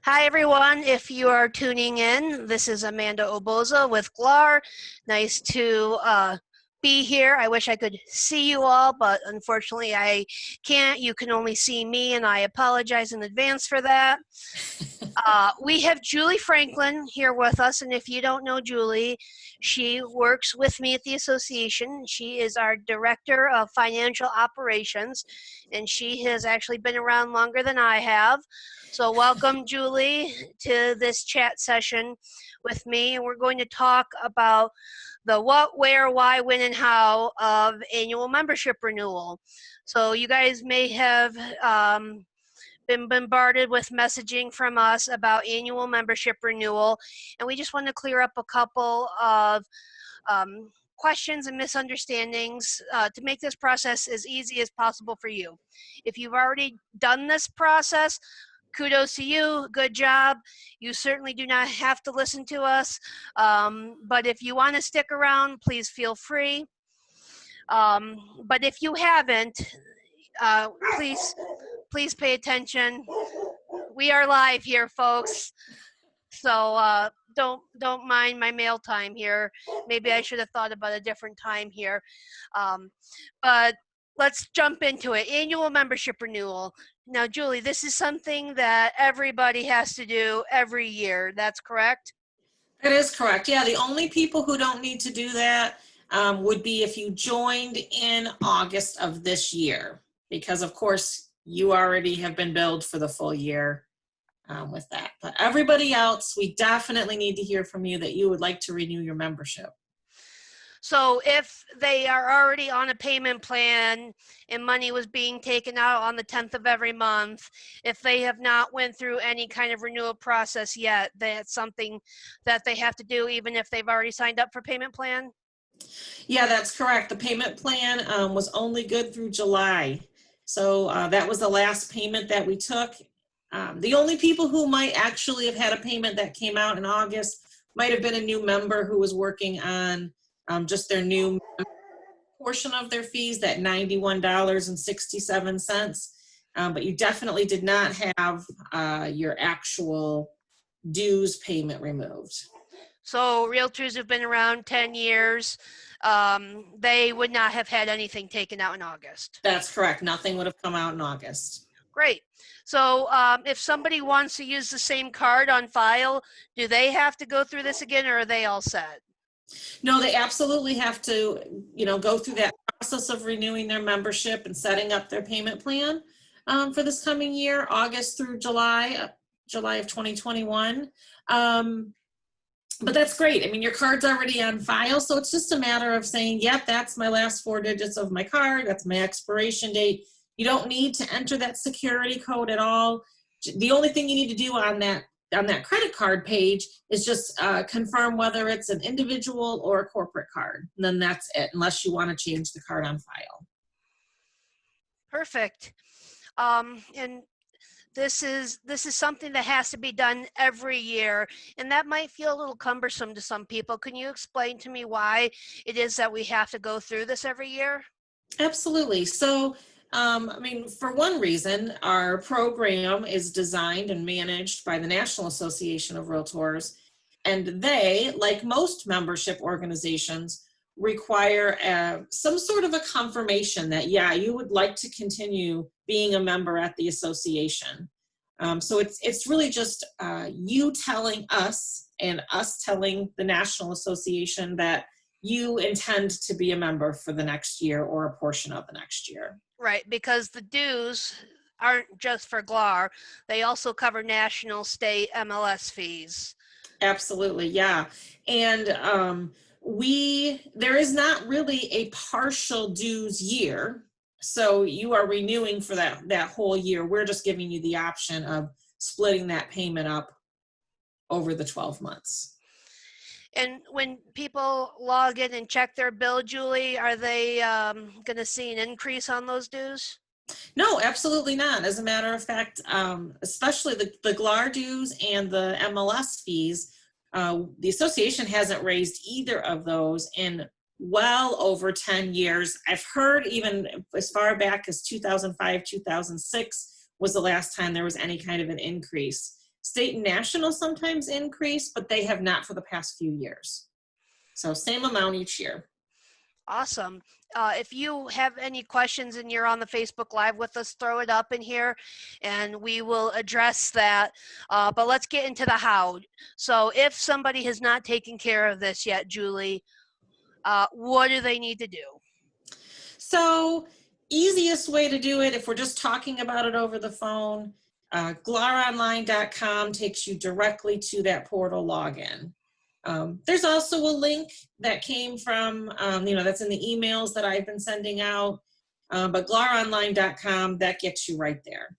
Hi, everyone. If you are tuning in, this is Amanda Oboza with GLAR. Nice to be here. I wish I could see you all, but unfortunately I can't. You can only see me, and I apologize in advance for that. We have Julie Franklin here with us, and if you don't know Julie, she works with me at the association. She is our Director of Financial Operations, and she has actually been around longer than I have. So welcome, Julie, to this chat session with me, and we're going to talk about the what, where, why, when, and how of annual membership renewal. So you guys may have been bombarded with messaging from us about annual membership renewal, and we just want to clear up a couple of questions and misunderstandings to make this process as easy as possible for you. If you've already done this process, kudos to you, good job. You certainly do not have to listen to us, but if you want to stick around, please feel free. But if you haven't, please pay attention. We are live here, folks. So don't mind my mail time here. Maybe I should have thought about a different time here. But let's jump into it. Annual membership renewal. Now, Julie, this is something that everybody has to do every year. That's correct? That is correct. Yeah, the only people who don't need to do that would be if you joined in August of this year, because of course you already have been billed for the full year with that. But everybody else, we definitely need to hear from you that you would like to renew your membership. So if they are already on a payment plan and money was being taken out on the 10th of every month, if they have not went through any kind of renewal process yet, that's something that they have to do even if they've already signed up for payment plan? Yeah, that's correct. The payment plan was only good through July. So that was the last payment that we took. The only people who might actually have had a payment that came out in August might have been a new member who was working on just their new portion of their fees, that $91.67. But you definitely did not have your actual dues payment removed. So realtors who've been around 10 years, they would not have had anything taken out in August. That's correct. Nothing would have come out in August. Great. So if somebody wants to use the same card on file, do they have to go through this again, or are they all set? No, they absolutely have to, go through that process of renewing their membership and setting up their payment plan for this coming year, August through July of 2021. But that's great. I mean, your card's already on file, so it's just a matter of saying, yep, that's my last 4 digits of my card. That's my expiration date. You don't need to enter that security code at all. The only thing you need to do on that credit card page is just confirm whether it's an individual or a corporate card. And then that's it, unless you want to change the card on file. Perfect. And this is something that has to be done every year, and that might feel a little cumbersome to some people. Can you explain to me why it is that we have to go through this every year? Absolutely. So for one reason, our program is designed and managed by the National Association of Realtors, and they, like most membership organizations, require some sort of a confirmation that, yeah, you would like to continue being a member at the association. So it's really just you telling us and us telling the National Association that you intend to be a member for the next year or a portion of the next year. Right, because the dues aren't just for GLAR, they also cover national, state, MLS fees. Absolutely, yeah. And there is not really a partial dues year. So you are renewing for that whole year. We're just giving you the option of splitting that payment up over the 12 months. And when people log in and check their bill, Julie, are they going to see an increase on those dues? No, absolutely not. As a matter of fact, especially the GLAR dues and the MLS fees, the association hasn't raised either of those in well over 10 years. I've heard even as far back as 2005, 2006 was the last time there was any kind of an increase. State and national sometimes increase, but they have not for the past few years. So same amount each year. Awesome. If you have any questions and you're on the Facebook Live with us, throw it up in here and we will address that. But let's get into the how. So if somebody has not taken care of this yet, Julie, what do they need to do? So easiest way to do it, if we're just talking about it over the phone, glaronline.com takes you directly to that portal login. There's also a link that came from, that's in the emails that I've been sending out, but glaronline.com, that gets you right there.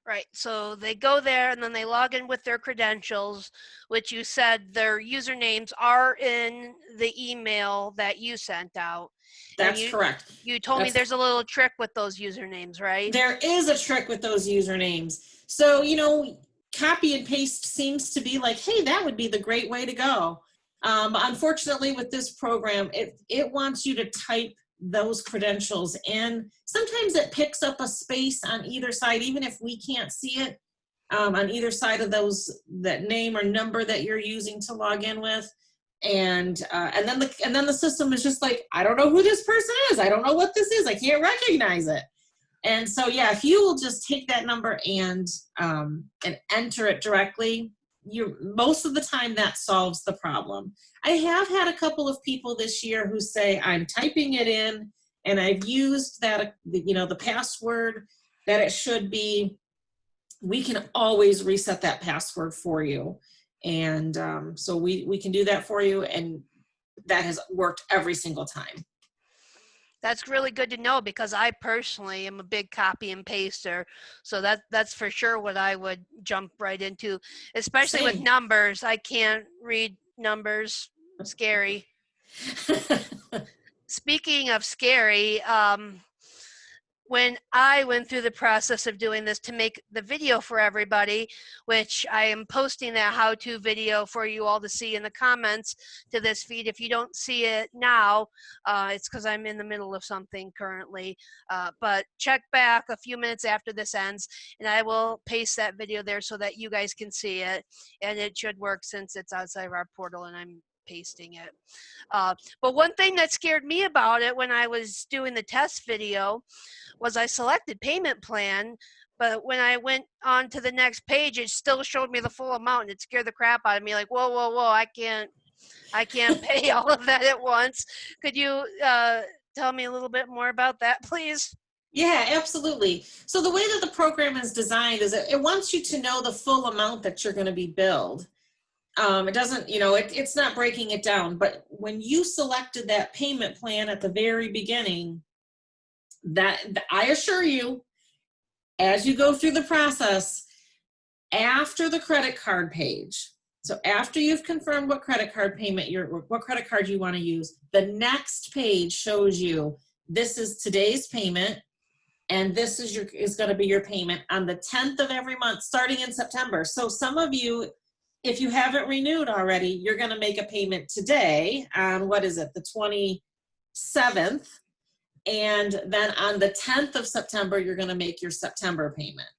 Right, so they go there and then they log in with their credentials, which you said their usernames are in the email that you sent out. That's correct. You told me there's a little trick with those usernames, right? There is a trick with those usernames. So, copy and paste seems to be like, hey, that would be the great way to go. Unfortunately, with this program, it wants you to type those credentials in. Sometimes it picks up a space on either side, even if we can't see it on either side of that name or number that you're using to log in with. And then the system is just like, I don't know who this person is. I don't know what this is. I can't recognize it. And so, yeah, if you will just take that number and enter it directly, most of the time that solves the problem. I have had a couple of people this year who say, I'm typing it in and I've used that, the password that it should be. We can always reset that password for you. And so we can do that for you. And that has worked every single time. That's really good to know because I personally am a big copy and paster. So that's for sure what I would jump right into, especially Same. with numbers. I can't read numbers. Scary. Speaking of scary, when I went through the process of doing this to make the video for everybody, which I am posting that how-to video for you all to see in the comments to this feed. If you don't see it now, it's because I'm in the middle of something currently. But check back a few minutes after this ends, and I will paste that video there so that you guys can see it. And it should work since it's outside of our portal and I'm pasting it. But one thing that scared me about it when I was doing the test video was I selected payment plan, but when I went on to the next page, it still showed me the full amount and it scared the crap out of me. Like, whoa, I can't pay all of that at once. Could you tell me a little bit more about that, please? Yeah, absolutely. So the way that the program is designed is it wants you to know the full amount that you're going to be billed. It doesn't, it's not breaking it down, but when you selected that payment plan at the very beginning, that I assure you, as you go through the process, after the credit card page, so after you've confirmed what credit card what credit card you want to use, the next page shows you this is today's payment, and this is going to be your payment on the 10th of every month, starting in September. So some of you, if you haven't renewed already, you're going to make a payment today on, the 27th. And then on the 10th of September, you're going to make your September payment.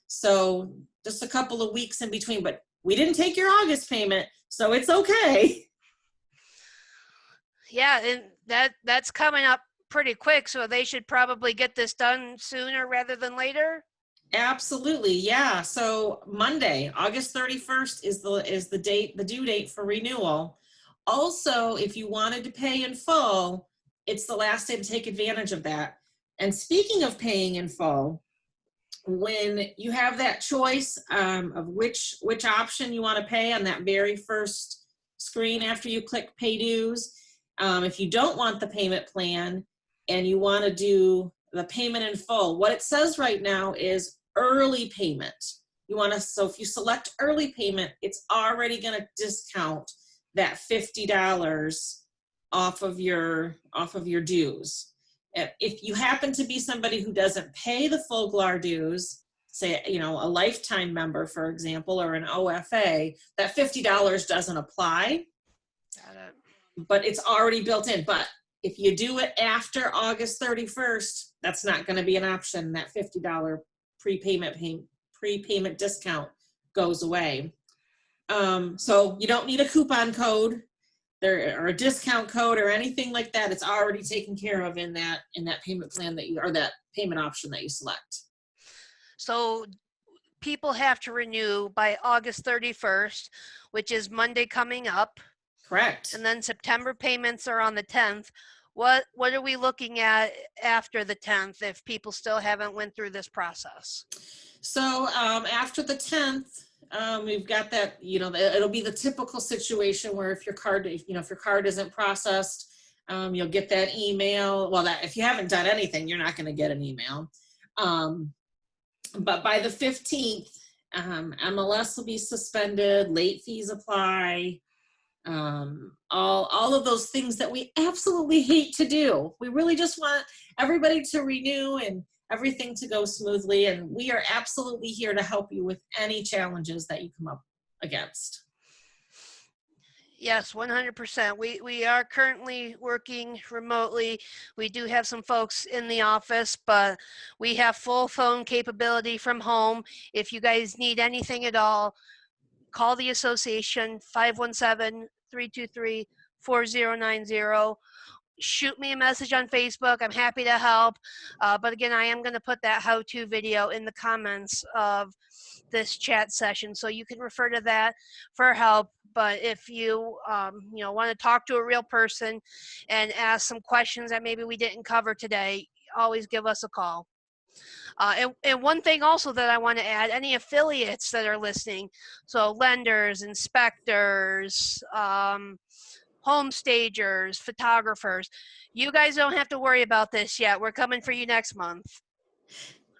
So just a couple of weeks in between, but we didn't take your August payment, so it's okay. Yeah, and that's coming up pretty quick, so they should probably get this done sooner rather than later. Absolutely, yeah. So Monday, August 31st is the due date for renewal. Also, if you wanted to pay in full, it's the last day to take advantage of that. And speaking of paying in full, when you have that choice of which option you want to pay on that very first screen after you click pay dues, if you don't want the payment plan and you want to do the payment in full, what it says right now is early payment. So if you select early payment, it's already going to discount that $50 off of your dues. If you happen to be somebody who doesn't pay the full GLAR dues, say, a lifetime member, for example, or an OFA, that $50 doesn't apply. Got it. But it's already built in. But if you do it after August 31st, that's not going to be an option. That $50 prepayment discount goes away. So you don't need a coupon code or a discount code or anything like that. It's already taken care of in that payment plan that you, or that payment option that you select. So people have to renew by August 31st, which is Monday coming up. Correct. And then September payments are on the 10th. What are we looking at after the 10th if people still haven't went through this process? So after the 10th, we've got that, it'll be the typical situation where if your card isn't processed, you'll get that email. Well, that if you haven't done anything, you're not going to get an email. But by the 15th, MLS will be suspended, late fees apply, all of those things that we absolutely hate to do. We really just want everybody to renew and everything to go smoothly, and we are absolutely here to help you with any challenges that you come up against. Yes, 100%. We are currently working remotely. We do have some folks in the office, but we have full phone capability from home. If you guys need anything at all, call the association 517-323-4090. Shoot me a message on Facebook. I'm happy to help. But again, I am going to put that how-to video in the comments of this chat session, so you can refer to that for help. But if you want to talk to a real person and ask some questions that maybe we didn't cover today, always give us a call. And one thing also that I want to add, any affiliates that are listening, so lenders, inspectors, home stagers, photographers, you guys don't have to worry about this yet. We're coming for you next month,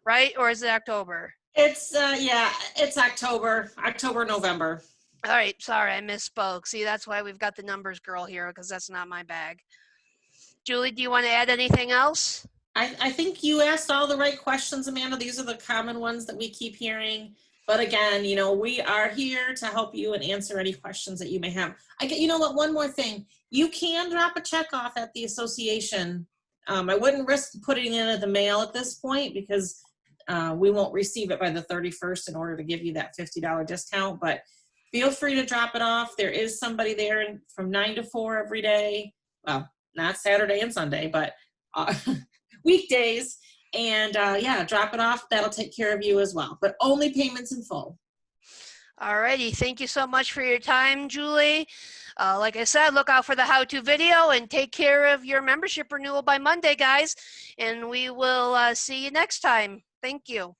right? Or is it October? It's it's October, November. All right, sorry, I misspoke. See, that's why we've got the numbers girl here, because that's not my bag. Julie, do you want to add anything else? I think you asked all the right questions, Amanda. These are the common ones that we keep hearing. But again, we are here to help you and answer any questions that you may have. One more thing. You can drop a check off at the association. I wouldn't risk putting it in the mail at this point because we won't receive it by the 31st in order to give you that $50 discount. But feel free to drop it off. There is somebody there from 9 to 4 every day. Well, not Saturday and Sunday, but weekdays. And drop it off. That'll take care of you as well, but only payments in full. All righty. Thank you so much for your time, Julie. Like I said, look out for the how-to video and take care of your membership renewal by Monday, guys. And we will see you next time. Thank you.